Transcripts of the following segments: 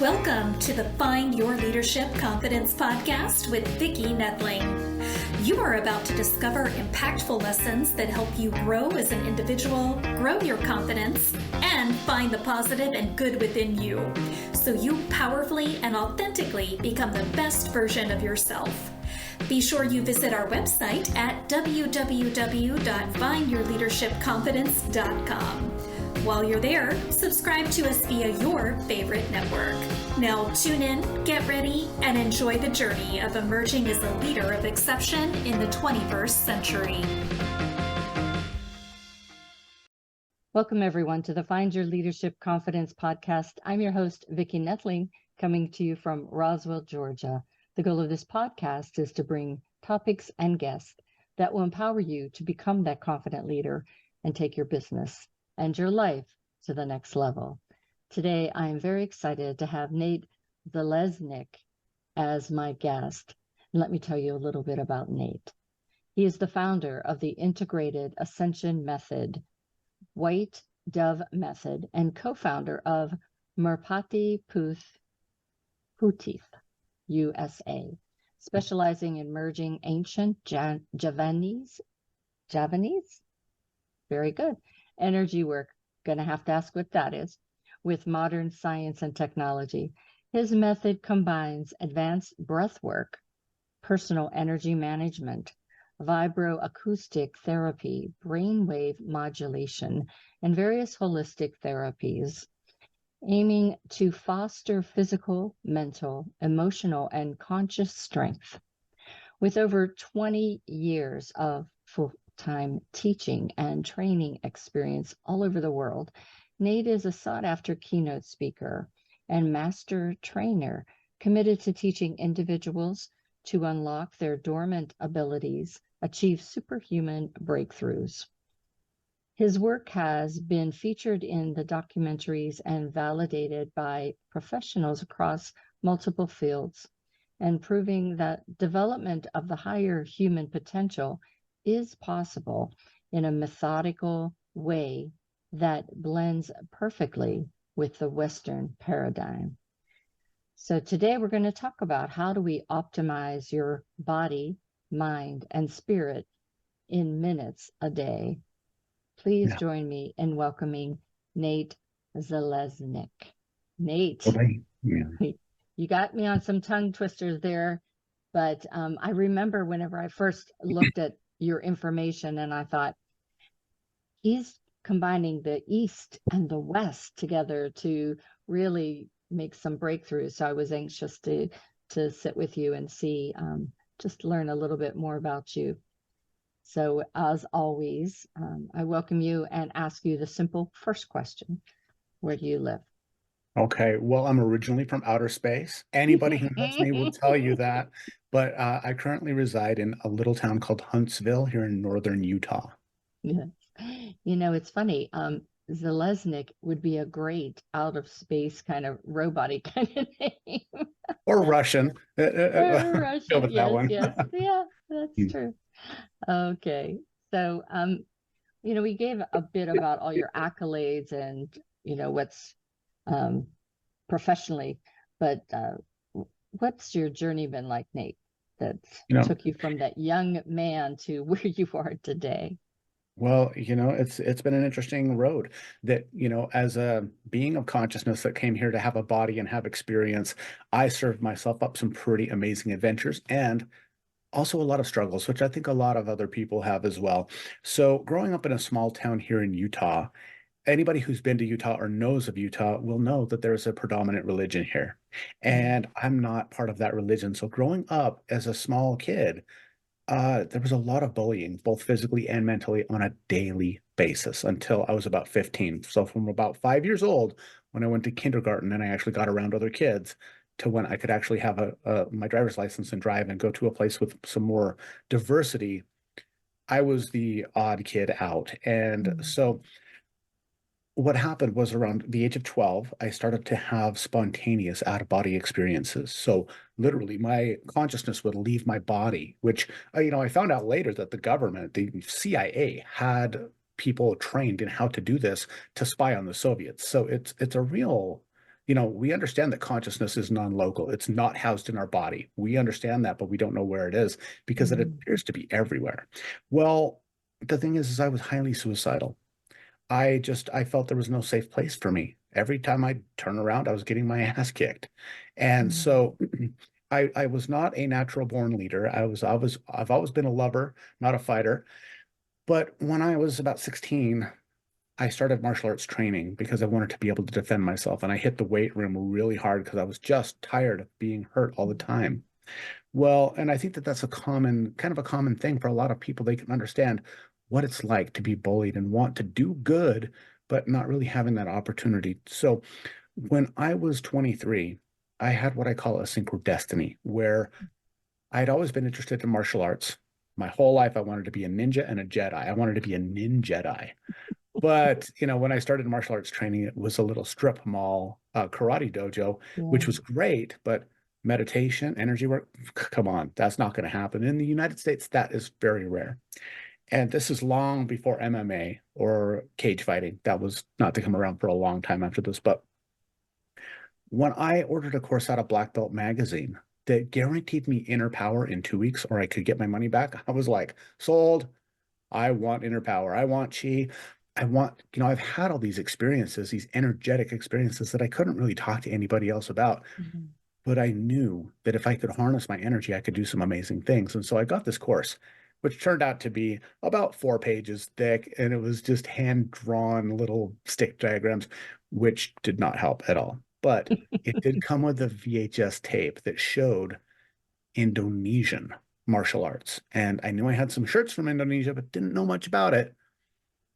Welcome to the Find Your Leadership Confidence podcast with Vicki Noethling. You are about to discover impactful lessons that help you grow as an individual, grow your confidence, and find the positive and good within you, so you powerfully and authentically become the best version of yourself. Be sure you visit our website at www.findyourleadershipconfidence.com. While you're there, subscribe to us via your favorite network. Now tune in, get ready, and enjoy the journey of emerging as a leader of exception in the 21st century. Welcome, everyone, to the Find Your Leadership Confidence podcast. I'm your host, Vicki Noethling, coming to you from Roswell, Georgia. The goal of this podcast is to bring topics and guests that will empower you to become that confident leader and take your business and your life to the next level. Today, I am very excited to have Nate Zeleznick as my guest. And let me tell you a little bit about Nate. He is the founder of the Integrated Ascension Method, White Dove Method, and co-founder of Merpati Putif, USA, specializing in merging ancient Javanese, very good, energy work, gonna have to ask what that is, with modern science and technology. His method combines advanced breath work, personal energy management, vibroacoustic therapy, brainwave modulation, and various holistic therapies, aiming to foster physical, mental, emotional, and conscious strength. With over 20 years of full-time teaching and training experience all over the world, Nate is a sought-after keynote speaker and master trainer committed to teaching individuals to unlock their dormant abilities, achieve superhuman breakthroughs. His work has been featured in the documentaries and validated by professionals across multiple fields, and proving that development of the higher human potential is possible in a methodical way that blends perfectly with the Western paradigm. So today we're going to talk about how do we optimize your body, mind, and spirit in minutes a day. Please join me in welcoming Nate Zeleznick. Nate, you got me on some tongue twisters there, but I remember whenever I first looked at your information and I thought, he's combining the East and the West together to really make some breakthroughs. So I was anxious to sit with you and see, just learn a little bit more about you. So as always, I welcome you and ask you the simple first question. Where do you live? Okay, well, I'm originally from outer space. Anybody who knows me will tell you that. But I currently reside in a little town called Huntsville here in northern Utah. Yes. You know, it's funny. Zeleznick would be a great out of space kind of robot-y kind of name. Or Russian. Or Russian, With that one. yes. Yeah, that's true. Okay. So, we gave a bit about all your accolades and, what's professionally, but what's your journey been like, Nate, that took you from that young man to where you are today? Well, it's been an interesting road that, as a being of consciousness that came here to have a body and have experience, I served myself up some pretty amazing adventures and also a lot of struggles, which I think a lot of other people have as well. So growing up in a small town here in Utah, anybody who's been to Utah or knows of Utah will know that there's a predominant religion here. And I'm not part of that religion. So growing up as a small kid, there was a lot of bullying, both physically and mentally, on a daily basis until I was about 15. So from about 5 years old, when I went to kindergarten and I actually got around other kids, to when I could actually have my driver's license and drive and go to a place with some more diversity, I was the odd kid out. And so what happened was around the age of 12, I started to have spontaneous out-of-body experiences. So literally my consciousness would leave my body, which, I found out later that the government, the CIA, had people trained in how to do this to spy on the Soviets. So it's a real we understand that consciousness is non-local. It's not housed in our body. We understand that, but we don't know where it is because it appears to be everywhere. Well, the thing is I was highly suicidal. I felt there was no safe place for me. Every time I'd turn around, I was getting my ass kicked. And so I was not a natural born leader. I've always been a lover, not a fighter. But when I was about 16, I started martial arts training because I wanted to be able to defend myself. And I hit the weight room really hard because I was just tired of being hurt all the time. Well, and I think that that's kind of a common thing for a lot of people. They can understand what it's like to be bullied and want to do good, but not really having that opportunity. So when I was 23, I had what I call a synchrodestiny, where I'd always been interested in martial arts. My whole life, I wanted to be a ninja and a Jedi. I wanted to be a ninjedi. But, when I started martial arts training, it was a little strip mall karate dojo, which was great, but meditation, energy work, come on, that's not going to happen. In the United States, that is very rare. And this is long before MMA or cage fighting. That was not to come around for a long time after this. But when I ordered a course out of Black Belt magazine that guaranteed me inner power in 2 weeks or I could get my money back, I was like, sold. I want inner power. I want chi. I want, I've had all these experiences, these energetic experiences that I couldn't really talk to anybody else about. But I knew that if I could harness my energy, I could do some amazing things. And so I got this course, which turned out to be about 4 pages thick. And it was just hand-drawn little stick diagrams, which did not help at all. But it did come with a VHS tape that showed Indonesian martial arts. And I knew I had some shirts from Indonesia, but didn't know much about it.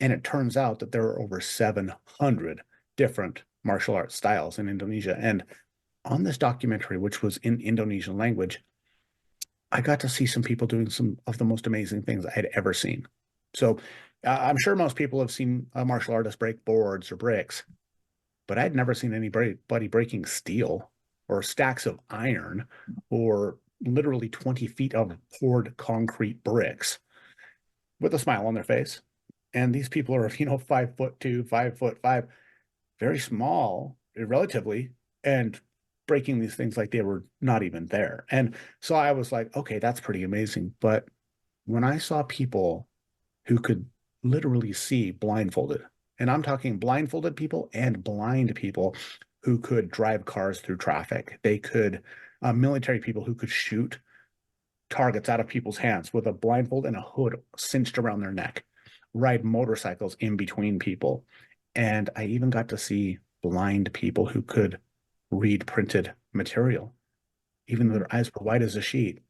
And it turns out that there are over 700 different martial arts styles in Indonesia. And on this documentary, which was in Indonesian language, I got to see some people doing some of the most amazing things I had ever seen. So I'm sure most people have seen a martial artist break boards or bricks, but I'd never seen anybody breaking steel or stacks of iron or literally 20 feet of poured concrete bricks with a smile on their face. And these people are, 5'2", 5'5", very small, relatively, and breaking these things like they were not even there. And so I was like, okay, that's pretty amazing. But when I saw people who could literally see blindfolded, and I'm talking blindfolded people and blind people who could drive cars through traffic, they could, military people who could shoot targets out of people's hands with a blindfold and a hood cinched around their neck, ride motorcycles in between people. And I even got to see blind people who could read printed material, even though their eyes were white as a sheet.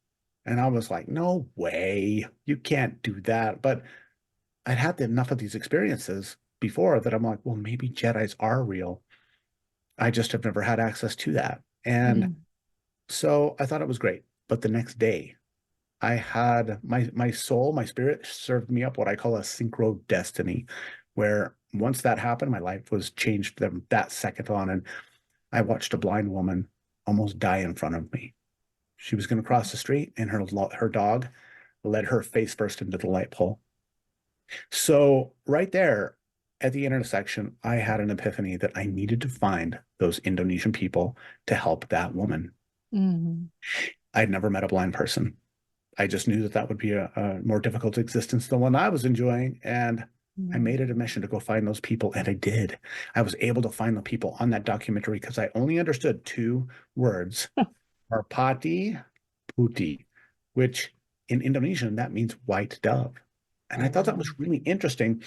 And I was like, no way, you can't do that. But I'd had enough of these experiences before that I'm like, well, maybe Jedis are real. I just have never had access to that. And so I thought it was great. But the next day, I had my soul, my spirit served me up what I call a synchro destiny, where once that happened, my life was changed that second on. And I watched a blind woman almost die in front of me. She was going to cross the street, and her dog led her face first into the light pole. So right there at the intersection, I had an epiphany that I needed to find those Indonesian people to help that woman. I'd never met a blind person. I just knew that that would be a more difficult existence than one I was enjoying. And I made it a mission to go find those people. And I did. I was able to find the people on that documentary because I only understood 2 words, Merpati Putih, which in Indonesian, that means white dove. And I thought that was really interesting,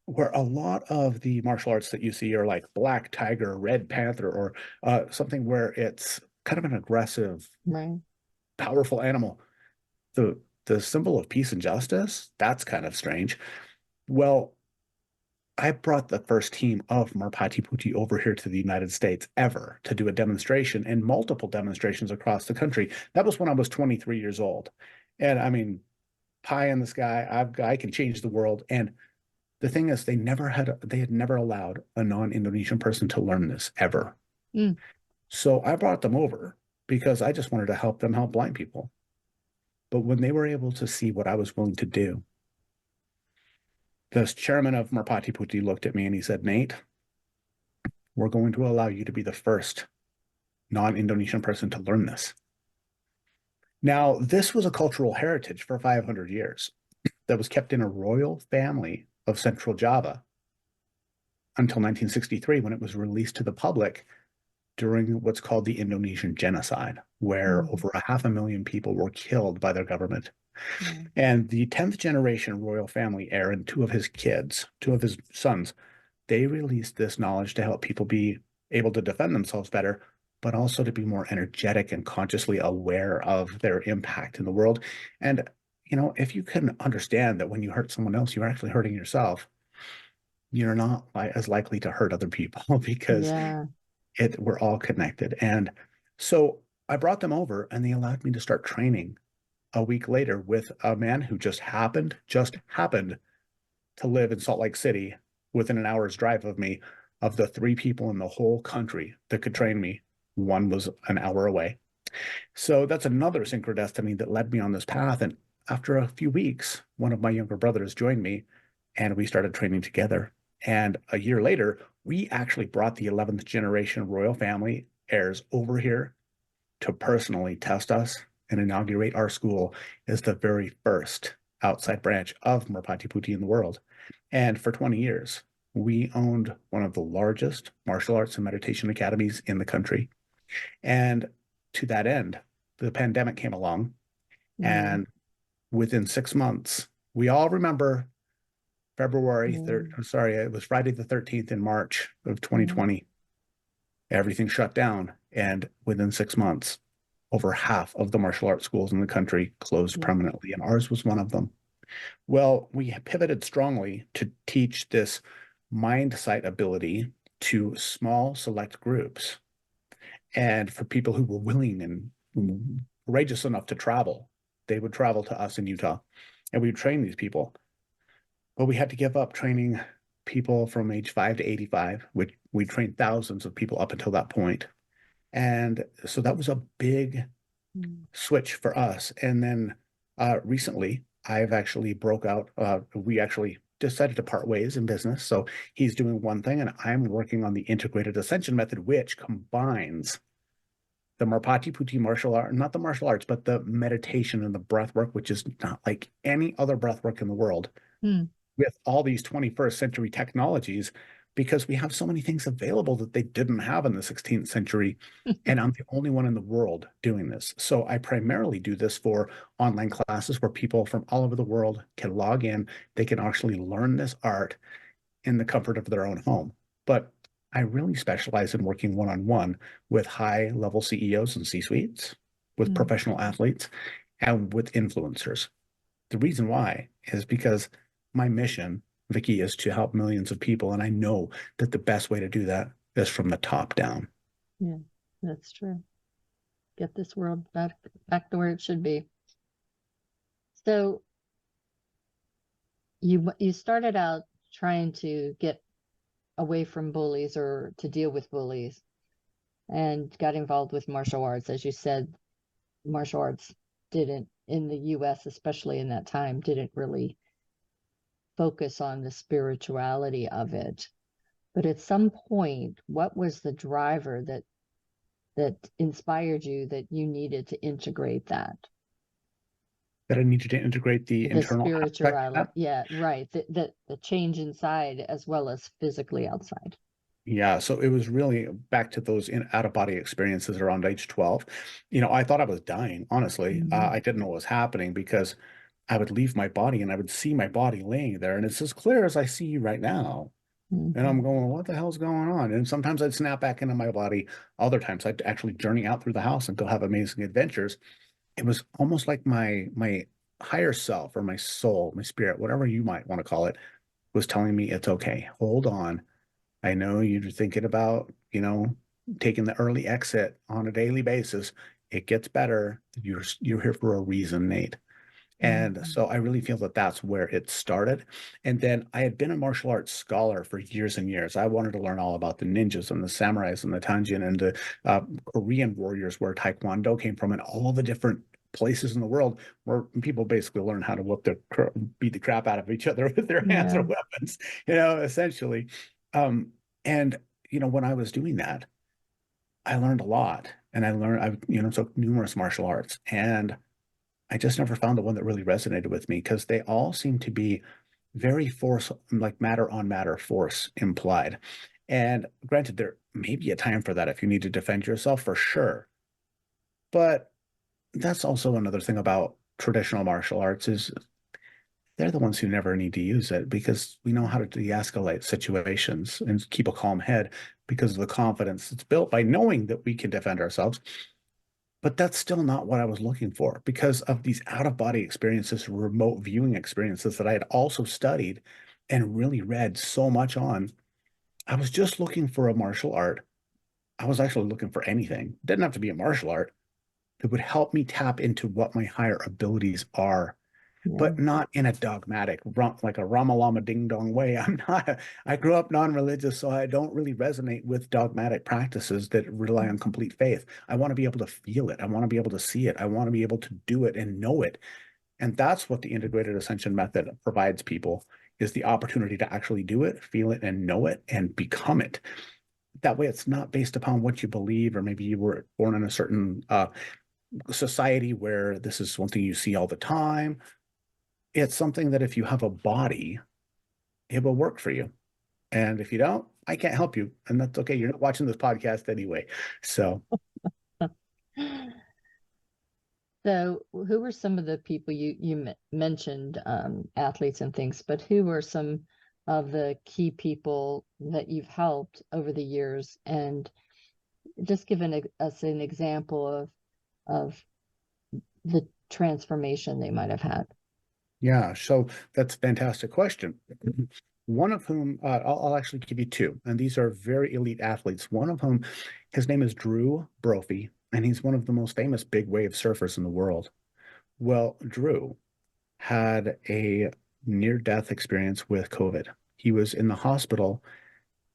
where a lot of the martial arts that you see are like black tiger, red panther, or something where it's kind of an aggressive, powerful animal. The symbol of peace and justice, that's kind of strange. Well, I brought the first team of Merpati Putih over here to the United States ever to do a demonstration and multiple demonstrations across the country. That was when I was 23 years old. And I mean, pie in the sky, I can change the world. And the thing is, they had never allowed a non-Indonesian person to learn this ever. So I brought them over because I just wanted to help them help blind people. But when they were able to see what I was willing to do, the chairman of Merpati Putih looked at me and he said, Nate, we're going to allow you to be the first non-Indonesian person to learn this. Now, this was a cultural heritage for 500 years that was kept in a royal family of Central Java until 1963, when it was released to the public during what's called the Indonesian genocide, where over 500,000 people were killed by their government. And the 10th generation royal family heir and two of his sons, they released this knowledge to help people be able to defend themselves better, but also to be more energetic and consciously aware of their impact in the world. And, if you can understand that when you hurt someone else, you're actually hurting yourself, you're not as likely to hurt other people because we're all connected. And so I brought them over and they allowed me to start training a week later with a man who just happened to live in Salt Lake City within an hour's drive of me. Of the 3 people in the whole country that could train me, one was an hour away. So that's another synchrodestiny that led me on this path. And after a few weeks, one of my younger brothers joined me and we started training together. And a year later, we actually brought the 11th generation royal family heirs over here to personally test us and inaugurate our school as the very first outside branch of Merpati Putih in the world. And for 20 years, we owned one of the largest martial arts and meditation academies in the country. And to that end, the pandemic came along, and within 6 months, we all remember it was Friday the 13th in March of 2020. Everything shut down, and within 6 months, over half of the martial arts schools in the country closed permanently, and ours was one of them. Well, we pivoted strongly to teach this mind sight ability to small select groups, and for people who were willing and courageous enough to travel, they would travel to us in Utah and we would train these people. But we had to give up training people from age 5 to 85, which we trained thousands of people up until that point. And so that was a big switch for us. And then recently, I've actually we actually decided to part ways in business. So he's doing one thing and I'm working on the integrated ascension method, which combines the Merpati Putih martial art, not the martial arts, but the meditation and the breath work, which is not like any other breath work in the world, with all these 21st century technologies, because we have so many things available that they didn't have in the 16th century. And I'm the only one in the world doing this. So I primarily do this for online classes where people from all over the world can log in. They can actually learn this art in the comfort of their own home. But I really specialize in working one-on-one with high-level CEOs and C-suites, with professional athletes, and with influencers. The reason why is because my mission, Vicki, is to help millions of people. And I know that the best way to do that is from the top down. Yeah, that's true. Get this world back to where it should be. So you started out trying to get away from bullies or to deal with bullies and got involved with martial arts. As you said, martial arts didn't, in the US, especially in that time, didn't really focus on the spirituality of it. But at some point, what was the driver that inspired you that you needed to integrate that? That I needed to integrate the internal spirituality. Yeah, right. The change inside as well as physically outside. Yeah, so it was really back to those out-of-body experiences around age 12. I thought I was dying, honestly. I didn't know what was happening because I would leave my body and I would see my body laying there, and it's as clear as I see you right now. And I'm going, what the hell's going on? And sometimes I'd snap back into my body. Other times I'd actually journey out through the house and go have amazing adventures. It was almost like my higher self or my soul, my spirit, whatever you might want to call it, was telling me it's okay. Hold on. I know you're thinking about, taking the early exit on a daily basis. It gets better. You're here for a reason, Nate. And so I really feel that that's where it started. And then I had been a martial arts scholar for years and years. I wanted to learn all about the ninjas and the samurais and the Tanjin and the Korean warriors, where Taekwondo came from, and all the different places in the world where people basically learn how to beat the crap out of each other with their hands or weapons, essentially. And when I was doing that, I learned a lot, and I took numerous martial arts, and I just never found the one that really resonated with me because they all seem to be very force, like matter on matter force implied. And granted, there may be a time for that if you need to defend yourself, for sure. But that's also another thing about traditional martial arts is they're the ones who never need to use it because we know how to de-escalate situations and keep a calm head because of the confidence that's built by knowing that we can defend ourselves. But that's still not what I was looking for because of these out-of-body experiences, remote viewing experiences that I had also studied and really read so much on. I was just looking for a martial art. I was actually looking for anything. It didn't have to be a martial art that would help me tap into what my higher abilities are, Yeah. but not in a dogmatic, like a Ramalama ding dong way. I grew up non-religious, so I don't really resonate with dogmatic practices that rely on complete faith. I want to be able to feel it. I want to be able to see it. I want to be able to do it and know it. And that's what the integrated ascension method provides people is the opportunity to actually do it, feel it, and know it and become it. That way, it's not based upon what you believe, or maybe you were born in a certain society where this is something you see all the time. It's something that if you have a body, it will work for you. And if you don't, I can't help you. And that's okay. You're not watching this podcast anyway. So, So, who were some of the people you mentioned, athletes and things, but who were some of the key people that you've helped over the years? And just giving us an example of the transformation they might have had. yeah, so that's a fantastic question. One of whom I'll actually give you two, and these are very elite athletes. One of whom, his name is Drew Brophy, and he's one of the most famous big wave surfers in the world. Well, Drew had a near-death experience with COVID. He was in the hospital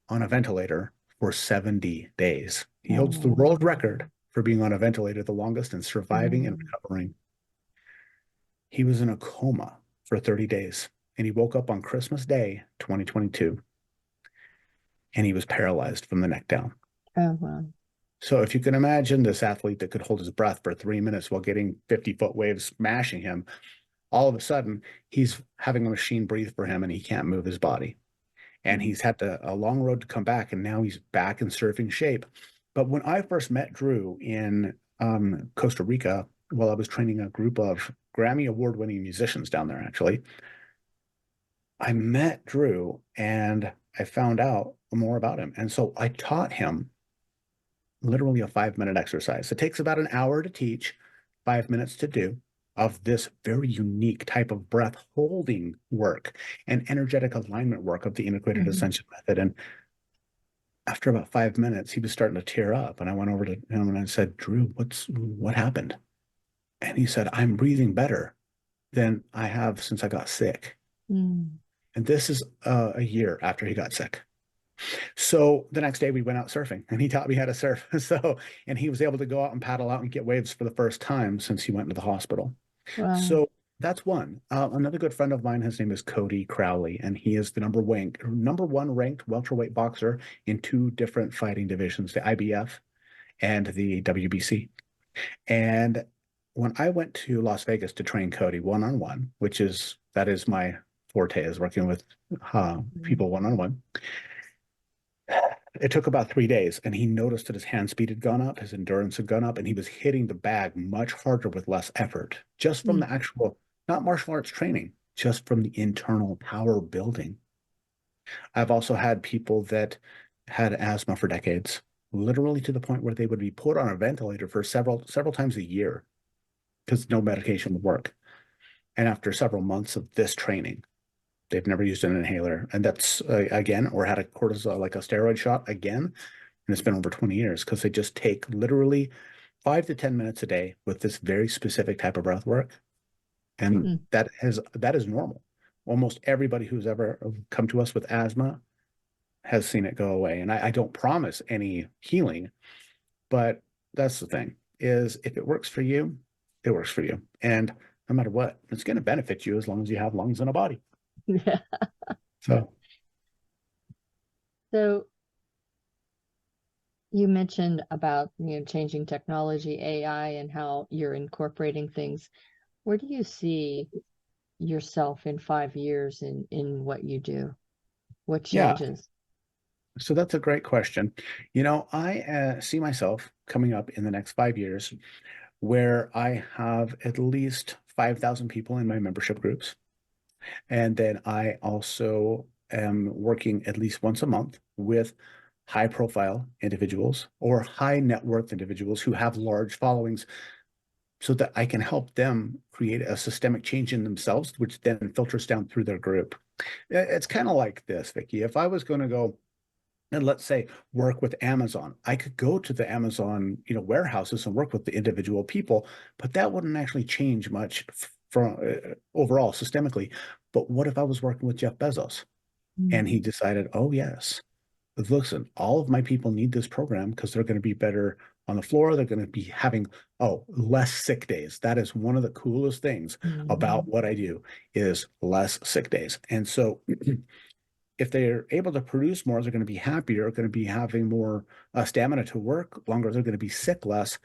on a ventilator for 70 days. He holds the Oh, world record for being on a ventilator the longest and surviving and mm, recovering. He was in a coma for 30 days and he woke up on Christmas Day, 2022, and he was paralyzed from the neck down. oh, wow. So if you can imagine this athlete that could hold his breath for 3 minutes while getting 50-foot waves smashing him, all of a sudden he's having a machine breathe for him and he can't move his body. And Mm, he's had a long road to come back, and now he's back in surfing shape. But when I first met Drew in Costa Rica, while I was training a group of Grammy award-winning musicians down there, actually, I met Drew and I found out more about him. And so I taught him literally a 5-minute exercise. It takes about an hour to teach, 5 minutes to do, of this very unique type of breath holding work and energetic alignment work of the integrated mhm. ascension method. And after about 5 minutes, he was starting to tear up. And I went over to him and I said, Drew, what happened? And he said, I'm breathing better than I have since I got sick. Mm, And this is a year after he got sick. So the next day we went out surfing and he taught me how to surf. And he was able to go out and paddle out and get waves for the first time since he went to the hospital. wow. So that's one. Another good friend of mine, his name is Cody Crowley, and he is the number one ranked welterweight boxer in two different fighting divisions, the IBF and the WBC. And when I went to Las Vegas to train Cody one-on-one, that is my forte, is working with Mm, people one-on-one. It took about 3 days, and he noticed that his hand speed had gone up, his endurance had gone up, and he was hitting the bag much harder with less effort, just from mm, the actual, not martial arts training, just from the internal power building. I've also had people that had asthma for decades, literally to the point where they would be put on a ventilator for several times a year because no medication would work. And after several months of this training, they've never used an inhaler, and that's again, or had a cortisol, like a steroid shot again, and it's been over 20 years because they just take literally 5 to 10 minutes a day with this very specific type of breath work, and mm. that is normal. Almost everybody who's ever come to us with asthma has seen it go away, and I don't promise any healing, but that's the thing, is if it works for you, it works for you, and no matter what, it's going to benefit you as long as you have lungs and a body. Yeah. So So You mentioned about, changing technology, AI, and how you're incorporating things. Where do you see yourself in 5 years in what you do? What Yeah. changes? So that's a great question. I see myself coming up in the next 5 years where I have at least 5,000 people in my membership groups. And then I also am working at least once a month with high profile individuals or high net worth individuals who have large followings so that I can help them create a systemic change in themselves, which then filters down through their group. It's kind of like this, Vicki. If I was going to go and let's say work with Amazon, I could go to the Amazon, warehouses and work with the individual people, but that wouldn't actually change much from overall systemically. But what if I was working with Jeff Bezos and he Mhm. decided, oh yes, listen, all of my people need this program because they're going to be better on the floor. They're going to be having, less sick days. That is one of the coolest things about Mhm. what I do is less sick days. And so if they're able to produce more, they're going to be happier, going to be having more stamina to work longer, they're going to be sick less.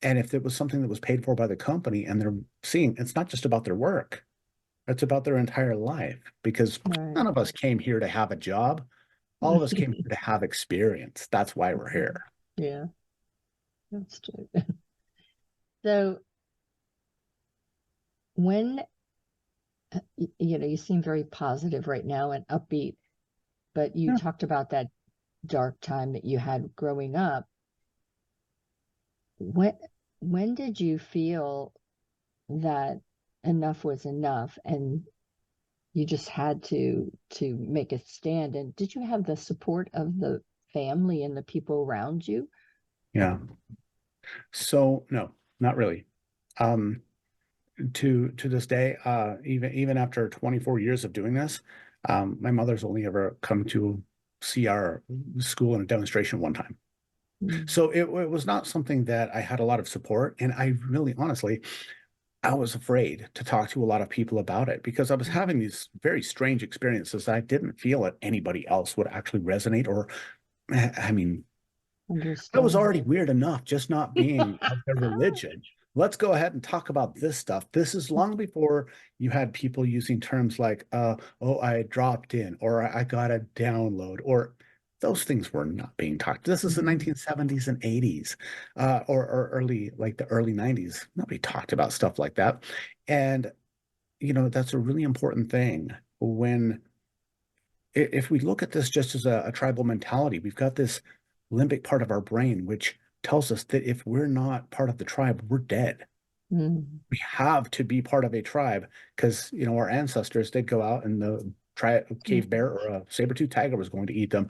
And if it was something that was paid for by the company and they're seeing, it's not just about their work, it's about their entire life because Right. none of us came here to have a job. All of us came here to have experience. That's why we're here. Yeah, that's true. So when you seem very positive right now and upbeat, but you Yeah. talked about that dark time that you had growing up. When when did you feel that enough was enough and you just had to make a stand? And did you have the support of the family and the people around you? Yeah. So no, not really. Um, to this day, even after 24 years of doing this, my mother's only ever come to see our school in a demonstration one time. Mm, So it was not something that I had a lot of support. And I really, honestly, I was afraid to talk to a lot of people about it because I was mm, having these very strange experiences that I didn't feel that anybody else would actually resonate or, I mean, I was understand. already weird enough just not being of their religion. Let's go ahead and talk about this stuff. This is long before you had people using terms like, oh, I dropped in, or I got a download, or those things were not being talked. This is the Mhm. 1970s and 80s, or early, like the early 90s. Nobody talked about stuff like that. And, that's a really important thing when if we look at this just as a tribal mentality, we've got this limbic part of our brain which tells us that if we're not part of the tribe, we're dead. Mm, We have to be part of a tribe because our ancestors did go out and the cave mm, bear or a saber-tooth tiger was going to eat them.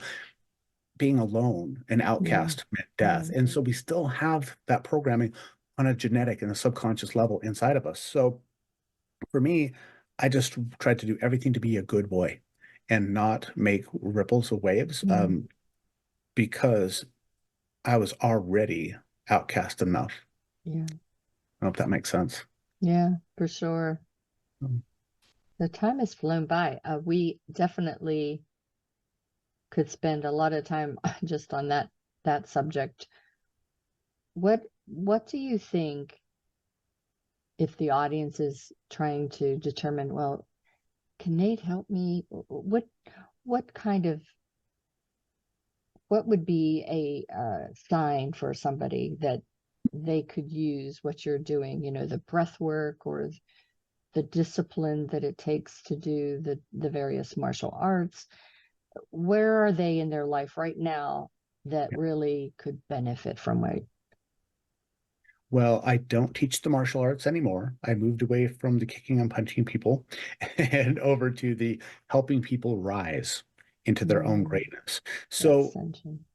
Being alone, an yeah, outcast meant death. right. And so we still have that programming on a genetic and a subconscious level inside of us. So for me, I just tried to do everything to be a good boy and not make ripples of waves Mm, because I was already outcast enough. yeah, I hope that makes sense. yeah, for sure. Mm. The time has flown by. We definitely could spend a lot of time just on that subject. What do you think if the audience is trying to determine, well, can Nate help me? What kind of what would be a sign for somebody that they could use what you're doing? The breath work or the discipline that it takes to do the various martial arts. Where are they in their life right now that really could benefit from it? Well, I don't teach the martial arts anymore. I moved away from the kicking and punching people and over to the helping people rise into their own Mm, greatness. So, ascension.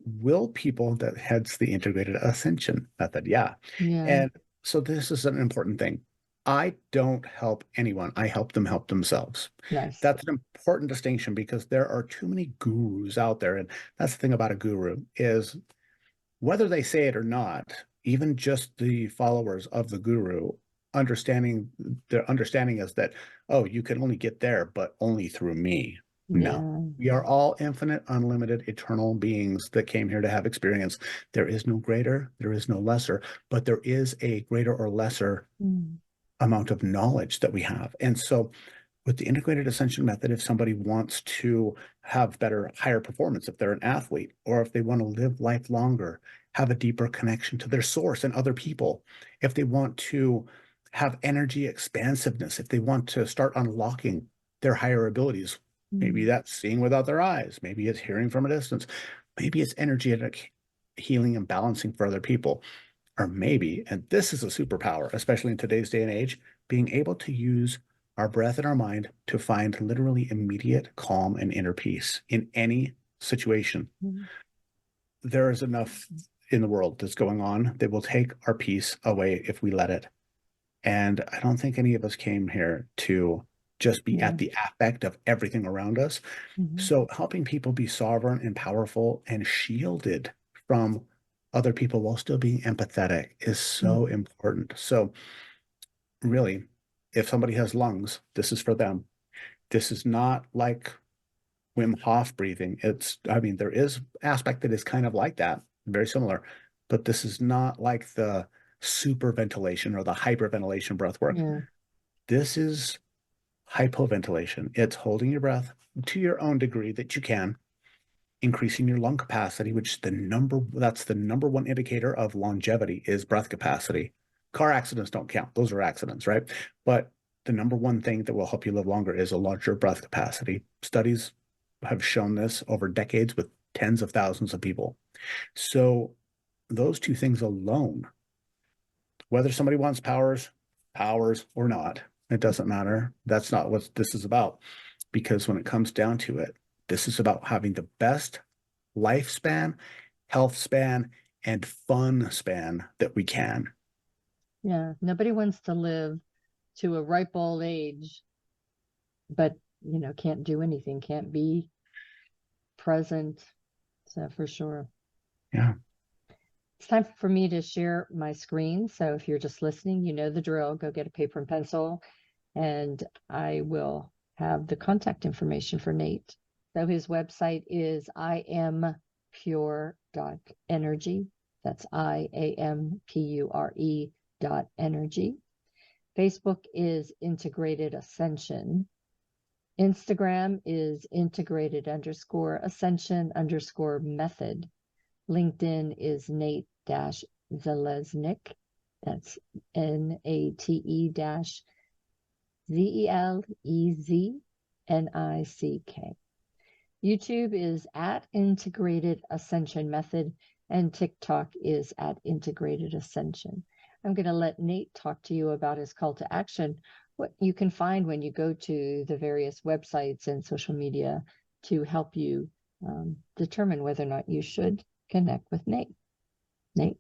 will people that heads the integrated ascension method? Yeah. Yeah, And so, this is an important thing. I don't help anyone, I help them help themselves. nice. That's an important distinction because there are too many gurus out there. And that's the thing about a guru is whether they say it or not, even just the followers of the guru understanding their understanding is that, oh, you can only get there, but only through me. No. Yeah. We are all infinite, unlimited, eternal beings that came here to have experience. There is no greater, there is no lesser, but there is a greater or lesser Mm. amount of knowledge that we have. And so with the integrated ascension method, if somebody wants to have better, higher performance, if they're an athlete, or if they want to live life longer, have a deeper connection to their source and other people, if they want to have energy expansiveness, if they want to start unlocking their higher abilities, maybe Mm. that's seeing without their eyes, maybe it's hearing from a distance, maybe it's energetic healing and balancing for other people, or maybe, and this is a superpower, especially in today's day and age, being able to use our breath and our mind to find literally immediate calm and inner peace in any situation. Mm. There is enough in the world that's going on that will take our peace away if we let it. And I don't think any of us came here to just be Yeah. at the affect of everything around us. Mhm. So helping people be sovereign and powerful and shielded from other people while still being empathetic is so Mm. important. So really, if somebody has lungs, this is for them. This is not like Wim Hof breathing. I mean, there is aspect that is kind of like that, very similar, but this is not like the super ventilation or the hyperventilation breath work. Yeah. This is hypoventilation. It's holding your breath to your own degree that you can, increasing your lung capacity, which that's the number one indicator of longevity is breath capacity. Car accidents don't count. Those are accidents, right? But the number one thing that will help you live longer is a larger breath capacity. Studies have shown this over decades with tens of thousands of people. So those two things alone, whether somebody wants powers or not, it doesn't matter. That's not what this is about. Because when it comes down to it, this is about having the best lifespan, health span, and fun span that we can. Yeah. Nobody wants to live to a ripe old age, but can't do anything, can't be present. So for sure. Yeah. It's time for me to share my screen. So if you're just listening, you know the drill. Go get a paper and pencil, and I will have the contact information for Nate. So his website is iampure.energy. That's IAMPURE.energy. Facebook is Integrated Ascension. Instagram is integrated_ascension_method. LinkedIn is Nate Zeleznick. That's NATE-ZELEZNICK. YouTube is at Integrated Ascension Method, and TikTok is at Integrated Ascension. I'm going to let Nate talk to you about his call to action, what you can find when you go to the various websites and social media to help you determine whether or not you should connect with Nate. Nate?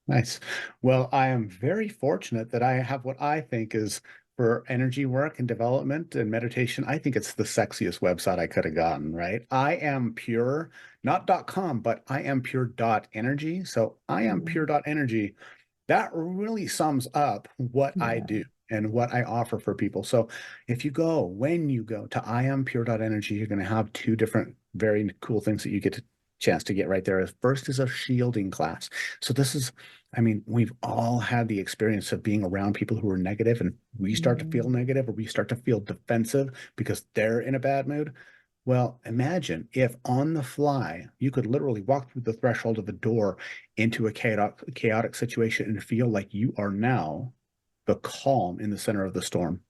Nice. Well, I am very fortunate that I have what I think is for energy work and development and meditation. I think it's the sexiest website I could have gotten, right? I am pure, not .com, but I am pure.energy. So I am pure.energy. That really sums up what I Yeah. do and what I offer for people. So when you go to iampure.energy, you're going to have two different very cool things that you get a chance to get right there. First is a shielding class. So we've all had the experience of being around people who are negative, and we start to feel negative or we start to feel defensive because they're in a bad mood. Well, imagine if on the fly, you could literally walk through the threshold of a door into a chaotic situation and feel like you are now the calm in the center of the storm.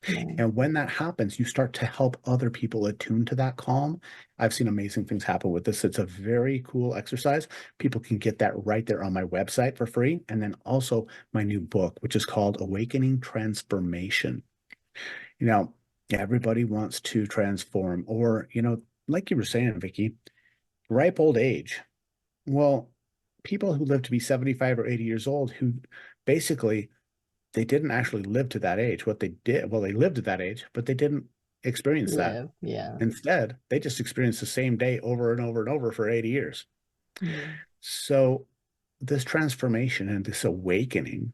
Yeah. And when that happens, you start to help other people attune to that calm. I've seen amazing things happen with this. It's a very cool exercise. People can get that right there on my website for free. And then also my new book, which is called Awakening Transformation. Everybody wants to transform, or, like you were saying, Vicki, ripe old age. Well, people who live to be 75 or 80 years old who basically they didn't actually live to that age. What they did, well, they lived to that age, but they didn't experience that. Yeah. Instead, they just experienced the same day over and over and over for 80 years. Yeah. So this transformation and this awakening,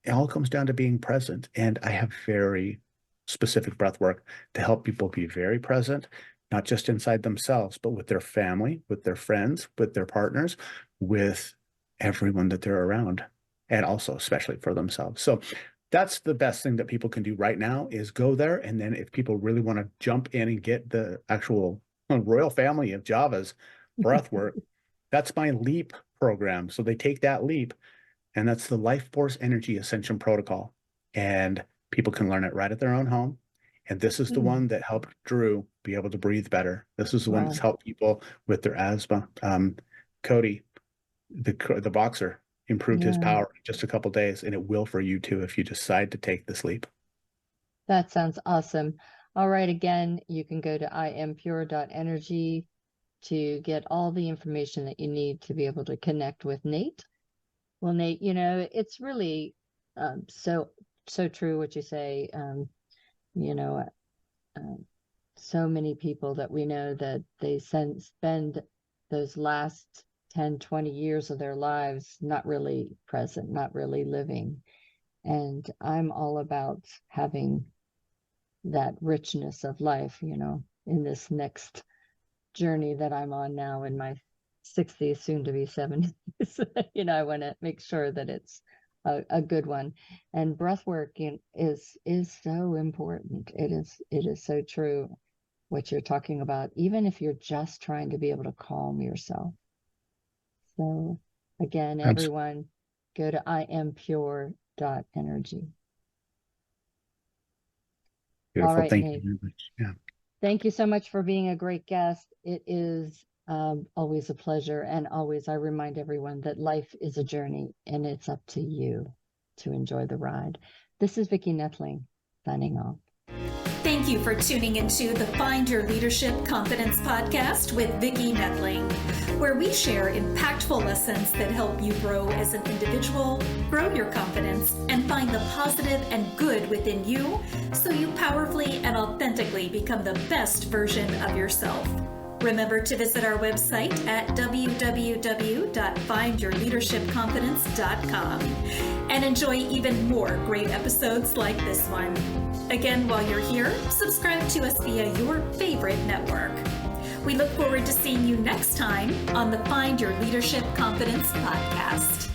it all comes down to being present. And I have very specific breath work to help people be very present, not just inside themselves, but with their family, with their friends, with their partners, with everyone that they're around, and also especially for themselves. So that's the best thing that people can do right now is go there. And then if people really want to jump in and get the actual royal family of Java's breath work, that's my LEAP program. So they take that LEAP, and that's the Life Force Energy Ascension Protocol. And people can learn it right at their own home. And this is the one that helped Drew be able to breathe better. This is the one that's helped people with their asthma. Cody, the boxer, improved his power in just a couple days, and it will for you too if you decide to take this leap. That sounds awesome. All right, again, you can go to impure.energy to get all the information that you need to be able to connect with Nate. Well, Nate, it's really so true what you say. So many people that we know that they spend those last 10, 20 years of their lives not really present, not really living. And I'm all about having that richness of life, in this next journey that I'm on now in my 60s, soon to be 70s. I want to make sure that it's a good one. And breath work is so important. It is so true what you're talking about, even if you're just trying to be able to calm yourself. So again, everyone, go to impure.energy. Beautiful. All right, Thank Nate. you very much. Yeah. Thank you so much for being a great guest. It is always a pleasure. And always, I remind everyone that life is a journey and it's up to you to enjoy the ride. This is Vicki Noethling signing off. Thank you for tuning into the Find Your Leadership Confidence podcast with Vicki Noethling, where we share impactful lessons that help you grow as an individual, grow your confidence, and find the positive and good within you so you powerfully and authentically become the best version of yourself. Remember to visit our website at www.findyourleadershipconfidence.com and enjoy even more great episodes like this one. Again, while you're here, subscribe to us via your favorite network. We look forward to seeing you next time on the Find Your Leadership Confidence podcast.